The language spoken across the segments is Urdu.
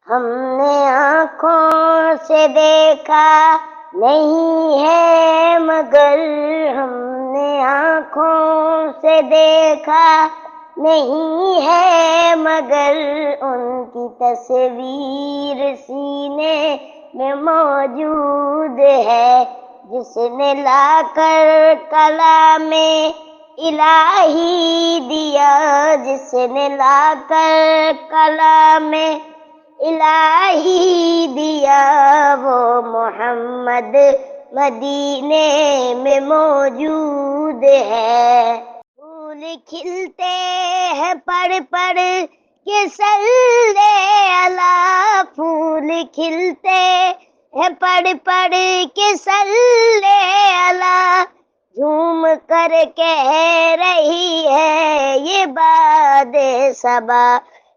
ہم نے آنکھوں سے دیکھا نہیں ہے مگر ہم نے آنکھوں سے دیکھا نہیں ہے مگر ان کی تصویر سینے میں موجود ہے، جس نے لا کر کلام الہی دیا، جس نے لا کر کلام الہی دیا، وہ محمد مدینے میں موجود ہے۔ پھول کھلتے ہیں پڑھ پڑھ کے صلی اللہ، پھول کھلتے ہیں پڑھ پڑھ کے صلی اللہ، جھوم کر کہہ رہی ہے یہ باد صبا،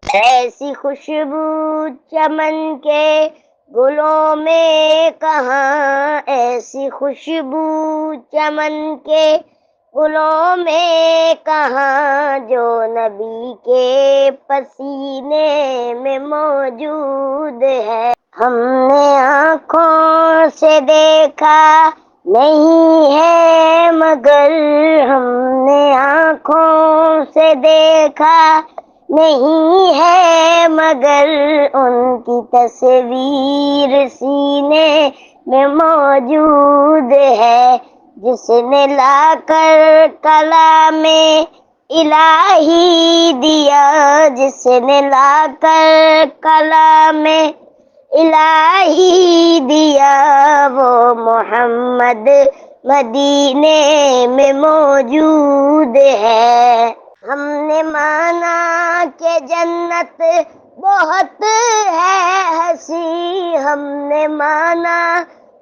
ایسی خوشبو چمن کے گلوں میں کہاں، ایسی خوشبو چمن کے گلوں میں کہاں، جو نبی کے پسینے میں موجود ہے۔ ہم نے آنکھوں سے دیکھا نہیں ہے مگر ہم نے آنکھوں سے دیکھا نہیں ہے مگر ان کی تصویر سینے میں موجود ہے، جس نے لا کر کلام الہی دیا، جس نے لا کر کلام الہی دیا، وہ محمد مدینے میں موجود ہے۔ ہم نے مانا کہ جنت بہت ہے ہنسی، ہم نے مانا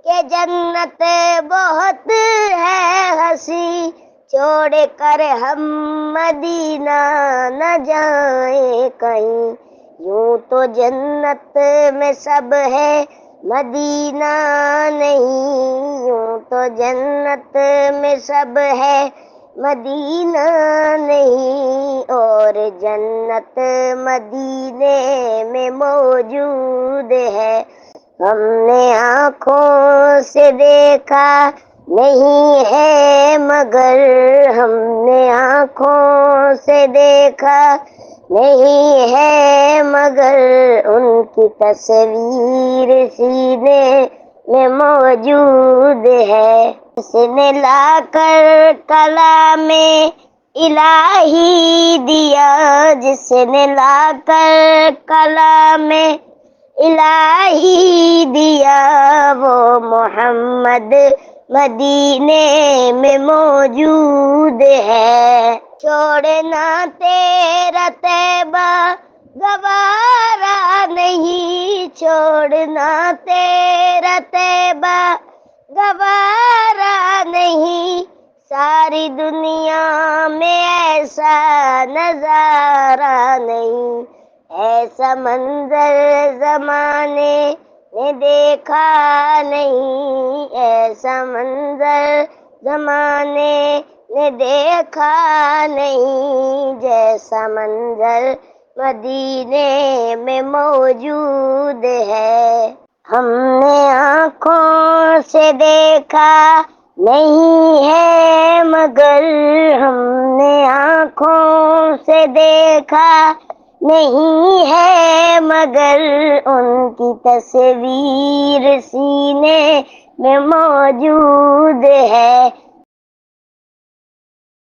کہ جنت بہت ہے ہنسی، چھوڑ کر ہم مدینہ نہ جائیں کہیں، یوں تو جنت میں سب ہے مدینہ نہیں، یوں تو جنت میں سب ہے مدینہ نہیں، اور جنت مدینے میں موجود ہے۔ ہم نے آنکھوں سے دیکھا نہیں ہے مگر ہم نے آنکھوں سے دیکھا نہیں ہے مگر ان کی تصویر سینے میں موجود ہے، جس نے لا کر کلام الہی دیا، جس نے لا کر کلام الہی دیا، وہ محمد مدینے میں موجود ہے۔ چھوڑنا تیرا طیبہ گوارا نہیں، چھوڑنا تیرا طیبہ گوارا نہیں، ساری دنیا میں ایسا نظارہ نہیں، ایسا منظر زمانے نے دیکھا نہیں، ایسا منظر زمانے نے دیکھا نہیں، جیسا منظر مدینے میں موجود ہے۔ ہم نے آنکھوں سے دیکھا نہیں ہے مگر ہم نے آنکھوں سے دیکھا نہیں ہے مگر ان کی تصویر سینے میں موجود ہے،